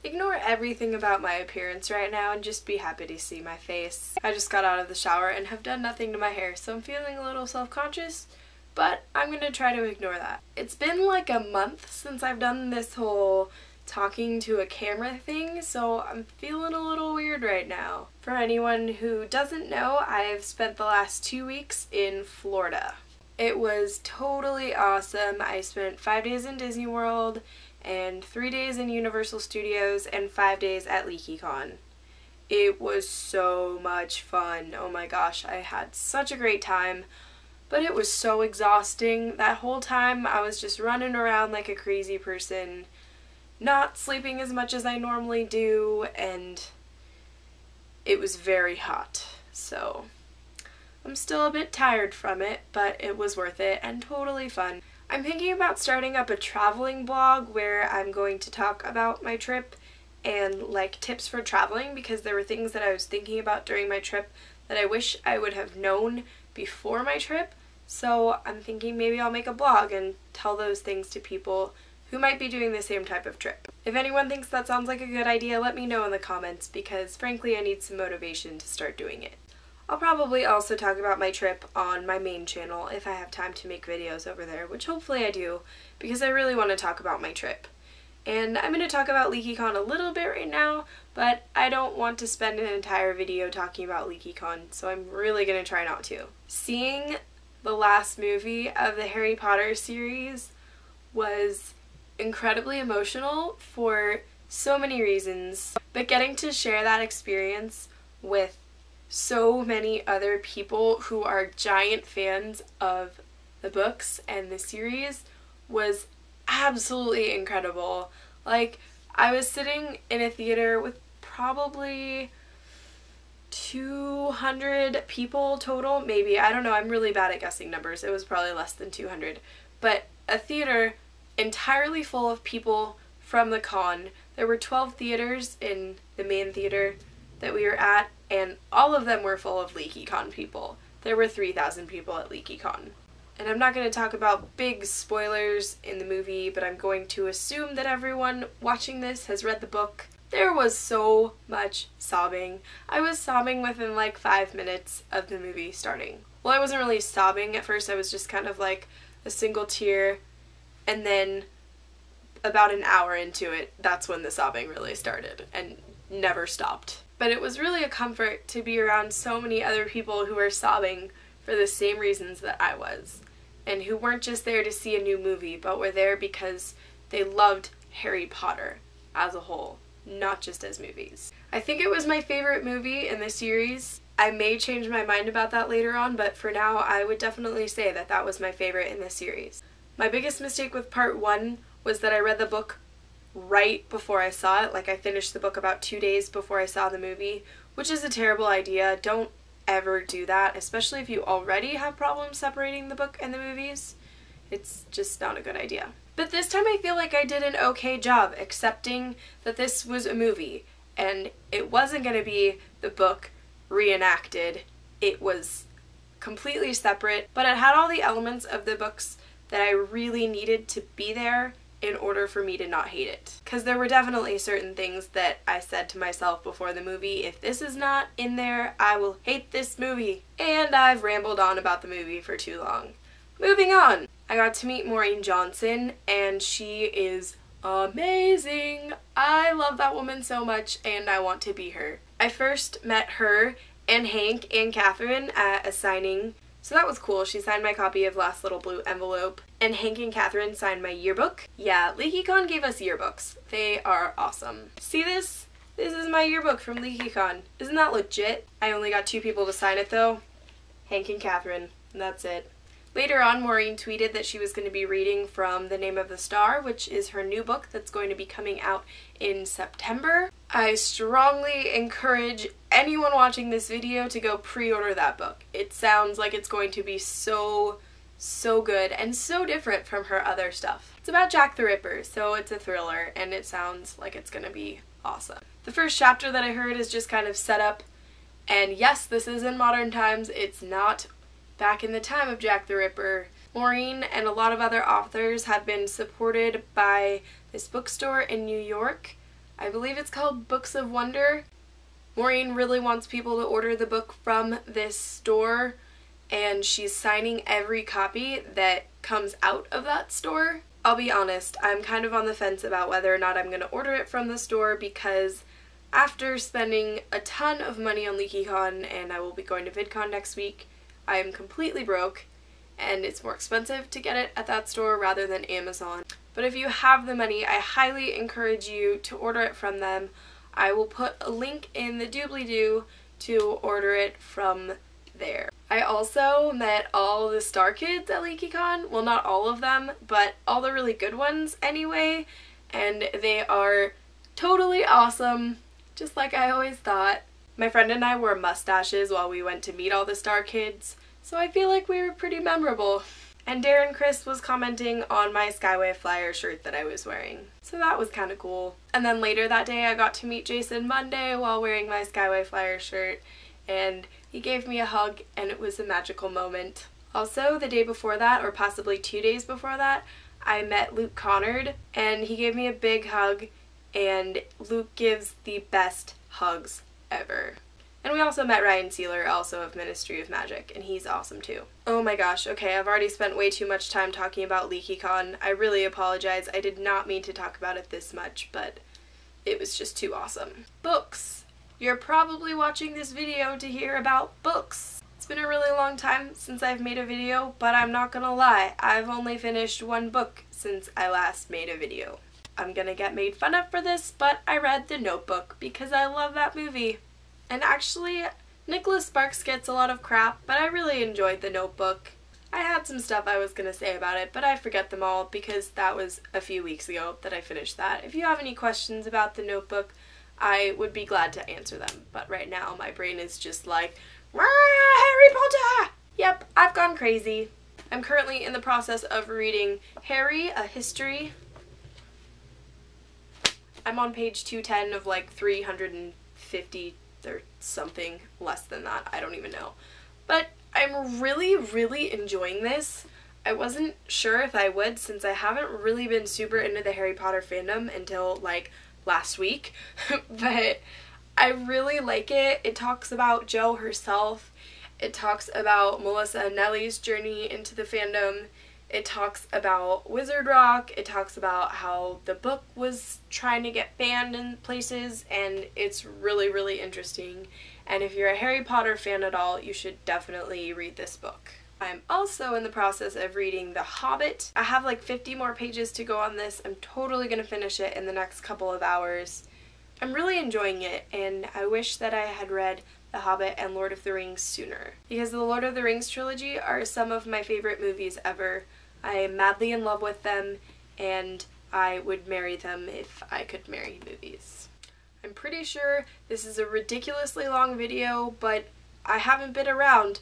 Ignore everything about my appearance right now and just be happy to see my face. I just got out of the shower and have done nothing to my hair, so I'm feeling a little self-conscious, but I'm gonna try to ignore that. It's been like a month since I've done this whole talking to a camera thing, so I'm feeling a little weird right now. For anyone who doesn't know, I've spent the last 2 weeks in Florida. It was totally awesome. I spent 5 days in Disney World and 3 days in Universal Studios and 5 days at LeakyCon. It was so much fun. Oh my gosh, I had such a great time, but it was so exhausting. That whole time I was just running around like a crazy person, not sleeping as much as I normally do, and it was very hot. So I'm still a bit tired from it, but it was worth it and totally fun. I'm thinking about starting up a traveling blog where I'm going to talk about my trip and like tips for traveling, because there were things that I was thinking about during my trip that I wish I would have known before my trip. So I'm thinking maybe I'll make a blog and tell those things to people who might be doing the same type of trip. If anyone thinks that sounds like a good idea, let me know in the comments, because frankly I need some motivation to start doing it. I'll probably also talk about my trip on my main channel if I have time to make videos over there, which hopefully I do, because I really want to talk about my trip. And I'm going to talk about LeakyCon a little bit right now, but I don't want to spend an entire video talking about LeakyCon, so I'm really going to try not to. Seeing the last movie of the Harry Potter series was incredibly emotional for so many reasons, but getting to share that experience with so many other people who are giant fans of the books and the series was absolutely incredible. Like, I was sitting in a theater with probably 200 people total, maybe. I don't know, I'm really bad at guessing numbers. It was probably less than 200. But a theater entirely full of people from the con. There were 12 theaters in the main theater that we were at, and all of them were full of LeakyCon people. There were 3,000 people at LeakyCon. And I'm not going to talk about big spoilers in the movie, but I'm going to assume that everyone watching this has read the book. There was so much sobbing. I was sobbing within like 5 minutes of the movie starting. Well, I wasn't really sobbing at first, I was just kind of like a single tear, and then about an hour into it, that's when the sobbing really started and never stopped. But it was really a comfort to be around so many other people who were sobbing for the same reasons that I was, and who weren't just there to see a new movie, but were there because they loved Harry Potter as a whole, not just as movies. I think it was my favorite movie in the series. I may change my mind about that later on, but for now I would definitely say that that was my favorite in the series. My biggest mistake with part 1 was that I read the book right before I saw it. Like, I finished the book about 2 days before I saw the movie, which is a terrible idea. Don't ever do that, especially if you already have problems separating the book and the movies. It's just not a good idea. But this time I feel like I did an okay job accepting that this was a movie, and it wasn't going to be the book reenacted. It was completely separate, but it had all the elements of the books that I really needed to be there in order for me to not hate it. Because there were definitely certain things that I said to myself before the movie, if this is not in there, I will hate this movie. And I've rambled on about the movie for too long. Moving on! I got to meet Maureen Johnson, and she is amazing! I love that woman so much, and I want to be her. I first met her and Hank and Catherine at a signing, so that was cool. She signed my copy of Last Little Blue Envelope, and Hank and Catherine signed my yearbook. Yeah, LeakyCon gave us yearbooks. They are awesome. See this? This is my yearbook from LeakyCon. Isn't that legit? I only got 2 people to sign it though. Hank and Catherine, and that's it. Later on, Maureen tweeted that she was going to be reading from The Name of the Star, which is her new book that's going to be coming out in September. I strongly encourage anyone watching this video to go pre-order that book. It sounds like it's going to be so good and so different from her other stuff. It's about Jack the Ripper, so it's a thriller, and it sounds like it's going to be awesome. The first chapter that I heard is just kind of set up, and yes, this is in modern times. It's not back in the time of Jack the Ripper. Maureen and a lot of other authors have been supported by this bookstore in New York I believe it's called Books of Wonder. Maureen really wants people to order the book from this store, and she's signing every copy that comes out of that store. I'll be honest, I'm kind of on the fence about whether or not I'm going to order it from the store, because after spending a ton of money on LeakyCon, and I will be going to VidCon next week, I am completely broke, and it's more expensive to get it at that store rather than Amazon. But if you have the money, I highly encourage you to order it from them. I will put a link in the doobly-doo to order it from there. I also met all the star kids at LeakyCon. Well, not all of them, but all the really good ones anyway, and they are totally awesome, just like I always thought. My friend and I wore mustaches while we went to meet all the star kids, so I feel like we were pretty memorable. And Darren Criss was commenting on my Skyway Flyer shirt that I was wearing, so that was kind of cool. And then later that day I got to meet Jason Monday while wearing my Skyway Flyer shirt, and he gave me a hug, and it was a magical moment. Also, the day before that, or possibly 2 days before that, I met Luke Connard, and he gave me a big hug, and Luke gives the best hugs ever. And we also met Ryan Sealer, also of Ministry of Magic, and he's awesome too. Oh my gosh, okay, I've already spent way too much time talking about LeakyCon. I really apologize. I did not mean to talk about it this much, but it was just too awesome. Books. You're probably watching this video to hear about books. It's been a really long time since I've made a video, but I'm not gonna lie, I've only finished one book since I last made a video. I'm gonna get made fun of for this, but I read The Notebook because I love that movie. And actually, Nicholas Sparks gets a lot of crap, but I really enjoyed The Notebook. I had some stuff I was going to say about it, but I forget them all because that was a few weeks ago that I finished that. If you have any questions about The Notebook, I would be glad to answer them. But right now, my brain is just like, Harry Potter! Yep, I've gone crazy. I'm currently in the process of reading Harry, A History. I'm on page 210 of like 350 or something, less than that, I don't even know. But I'm really enjoying this. I wasn't sure if I would, since I haven't really been super into the Harry Potter fandom until like last week, but I really like it. It talks about Jo herself. It talks about Melissa and Nellie's journey into the fandom. It talks about Wizard Rock. It talks about how the book was trying to get banned in places, and it's really interesting. And if you're a Harry Potter fan at all, you should definitely read this book. I'm also in the process of reading The Hobbit. I have like 50 more pages to go on this. I'm totally going to finish it in the next couple of hours. I'm really enjoying it, and I wish that I had read The Hobbit and Lord of the Rings sooner, because the Lord of the Rings trilogy are some of my favorite movies ever. I am madly in love with them, and I would marry them if I could marry movies. I'm pretty sure this is a ridiculously long video, but I haven't been around